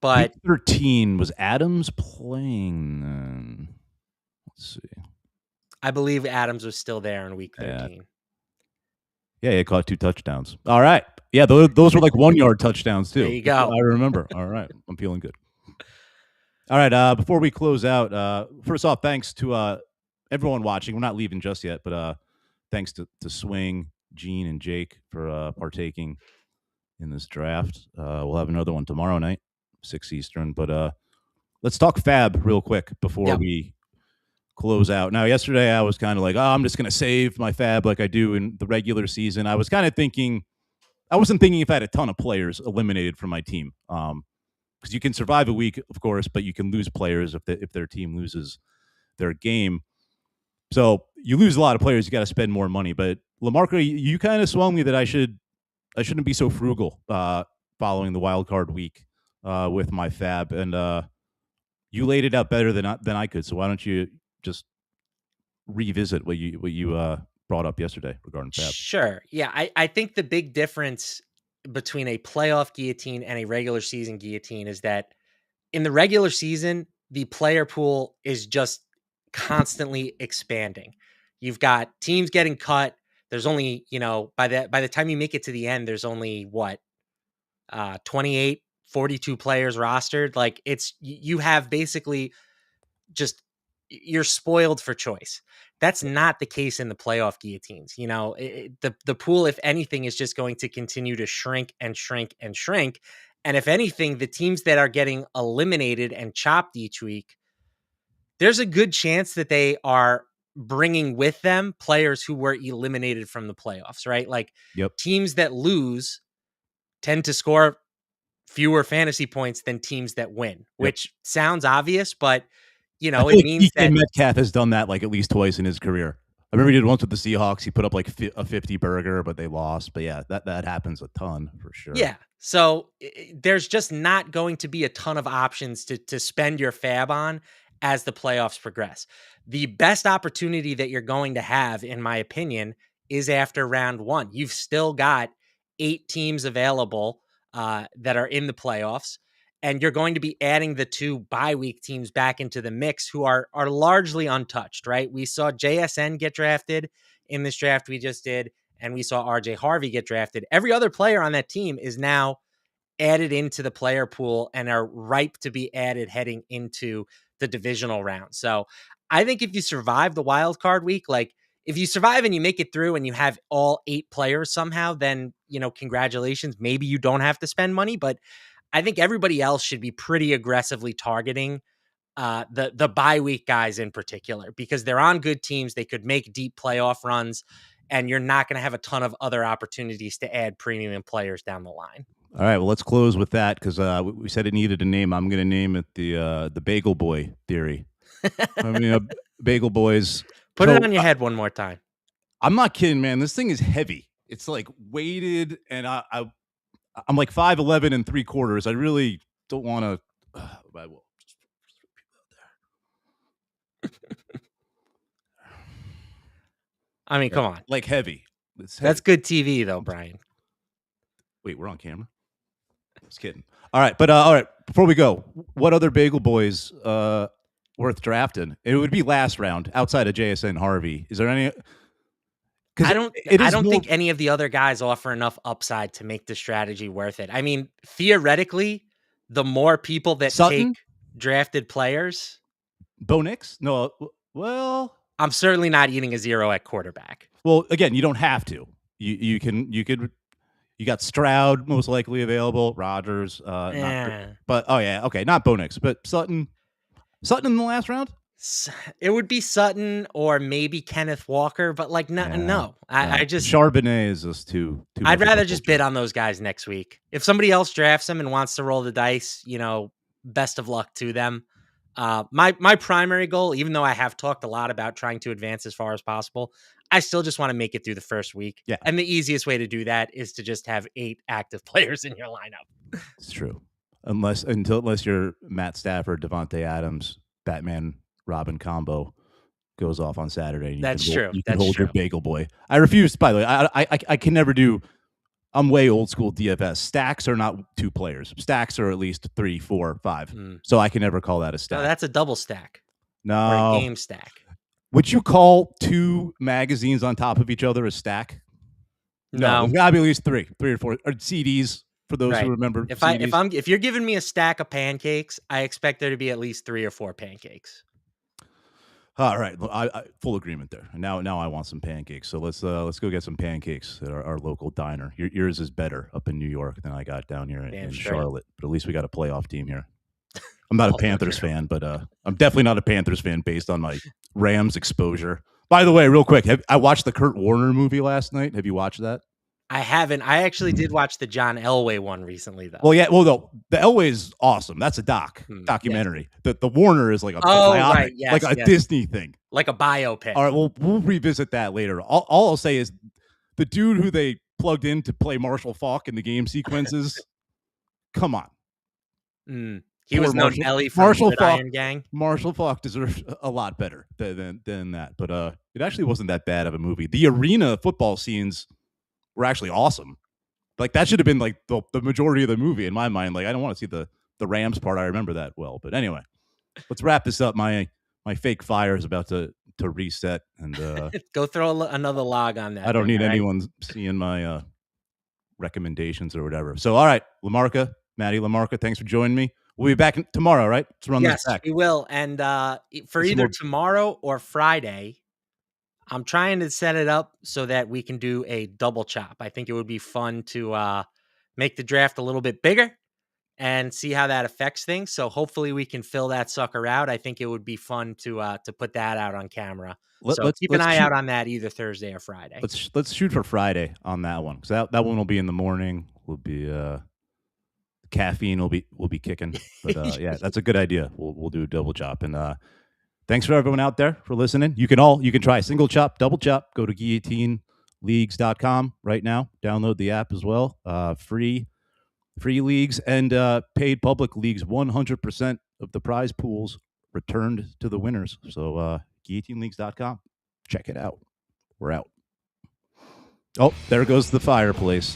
but week 13 was Adams playing then? Let's see. I believe Adams was still there in week 13. Yeah, he caught 2 touchdowns. All right. Yeah, those were like 1-yard touchdowns too. There you go. I remember. All right. I'm feeling good. All right. Before we close out, first off, thanks to everyone watching. We're not leaving just yet, but thanks to Swing, Gene, and Jake for partaking in this draft. We'll have another one tomorrow night, 6 Eastern. But let's talk Fab real quick before we close out. Now, yesterday I was kind of like, I'm just going to save my Fab like I do in the regular season. I was kind of thinking, I wasn't thinking if I had a ton of players eliminated from my team. Because you can survive a week, of course, but you can lose players if their team loses their game. So you lose a lot of players, you got to spend more money. But LaMarco, you kind of swung me that I shouldn't be so frugal following the wild card week with my Fab, and you laid it out better than I could. So why don't you just revisit what you brought up yesterday regarding Fab? Sure. Yeah, I think the big difference between a playoff guillotine and a regular season guillotine is that in the regular season, the player pool is just constantly expanding. You've got teams getting cut. There's only, by the time you make it to the end, there's only 28, 42 players rostered. Like you have basically just, you're spoiled for choice. That's not the case in the playoff guillotines. The pool, if anything, is just going to continue to shrink and shrink and shrink. And if anything, the teams that are getting eliminated and chopped each week, there's a good chance that they are bringing with them players who were eliminated from the playoffs, right? Like teams that lose tend to score fewer fantasy points than teams that win, which sounds obvious, but it means that Metcalf has done that like at least twice in his career. I remember he did once with the Seahawks. He put up like a 50 burger, but they lost. But yeah, that happens a ton for sure. Yeah. So there's just not going to be a ton of options to spend your Fab on as the playoffs progress. The best opportunity that you're going to have, in my opinion, is after round 1. You've still got 8 teams available that are in the playoffs. And you're going to be adding the 2 bye week teams back into the mix who are largely untouched, right? We saw JSN get drafted in this draft we just did, and we saw RJ Harvey get drafted. Every other player on that team is now added into the player pool and are ripe to be added heading into the divisional round. So I think if you survive the wild card week, like if you survive and you make it through and you have all 8 players somehow, then, congratulations. Maybe you don't have to spend money, but I think everybody else should be pretty aggressively targeting the bye week guys in particular, because they're on good teams. They could make deep playoff runs, and you're not going to have a ton of other opportunities to add premium players down the line. All right, well, let's close with that because we said it needed a name. I'm going to name it the Bagel Boy theory. I mean, Bagel Boys. Put it on your head one more time. I'm not kidding, man. This thing is heavy. It's like weighted, and I'm like 5'11" and 3/4. I really don't want to. I will just put that there. I mean, come on. Like heavy. That's good TV, though, Brian. Wait, we're on camera? Just kidding. All right, but all right. Before we go, what other Bagel Boys worth drafting? It would be last round outside of JSN Harvey. Is there any? I don't think any of the other guys offer enough upside to make the strategy worth it. I mean, theoretically, the more people that take drafted players. Bo Nix? No. Well, I'm certainly not eating a 0 at quarterback. Well, again, you don't have to. You You got Stroud most likely available. Rodgers, but not Bo Nix, but Sutton in the last round. It would be Sutton or maybe Kenneth Walker, but no. I just Charbonnet is just too. I'd rather just bid on those guys next week. If somebody else drafts them and wants to roll the dice, best of luck to them. My primary goal, even though I have talked a lot about trying to advance as far as possible, I still just want to make it through the first week. Yeah. And the easiest way to do that is to just have 8 active players in your lineup. It's true. Unless you're Matt Stafford, Devontae Adams, Batman Robin combo goes off on Saturday. That's true. You can hold your bagel boy. I refuse. By the way, I can never do. I'm way old school DFS. Stacks are not 2 players. Stacks are at least 3, 4, 5. So I can never call that a stack. No, that's a double stack. No. Or a game stack. Would you call 2 magazines on top of each other a stack? No. There's gotta be at least 3 or 4 or CDs for those who remember. If you're giving me a stack of pancakes, I expect there to be at least 3 or 4 pancakes. All right, I full agreement there. Now I want some pancakes. So let's go get some pancakes at our local diner. Yours is better up in New York than I got down here in Charlotte. But at least we got a playoff team here. I'm not a Panthers fan, but I'm definitely not a Panthers fan based on my Rams exposure. By the way, real quick, I watched the Kurt Warner movie last night. Have you watched that? I haven't. I actually did watch the John Elway one recently, though. Well, yeah. Well, no, the Elway is awesome. That's a documentary. Yes. The Warner is like a biopic, like a Disney thing, like a biopic. All right, we'll revisit that later. All I'll say is the dude who they plugged in to play Marshall Faulk in the game sequences. Come on. He was known Ellie from Marshall Iron Gang. Marshall Faulk deserves a lot better than that. But it actually wasn't that bad of a movie. The arena football scenes were actually awesome. Like that should have been like the majority of the movie in my mind. Like I don't want to see the Rams part. I remember that well. But anyway, let's wrap this up. My fake fire is about to reset and go throw another log on that. I don't need anyone seeing my recommendations or whatever. So all right, Maddie Lamarca, thanks for joining me. We'll be back tomorrow, right? Let's run this back. We will. And for either tomorrow or Friday, I'm trying to set it up so that we can do a double chop. I think it would be fun to make the draft a little bit bigger and see how that affects things. So hopefully we can fill that sucker out. I think it would be fun to put that out on camera. So keep an eye out on that either Thursday or Friday. Let's shoot for Friday on that one because that one will be in the morning. Will be caffeine will be kicking. But yeah, that's a good idea. We'll do a double chop and. Thanks for everyone out there for listening. You can try single chop, double chop. Go to guillotineleagues.com right now. Download the app as well. Free leagues and paid public leagues. 100% of the prize pools returned to the winners. So guillotineleagues.com. Check it out. We're out. Oh, there goes the fireplace.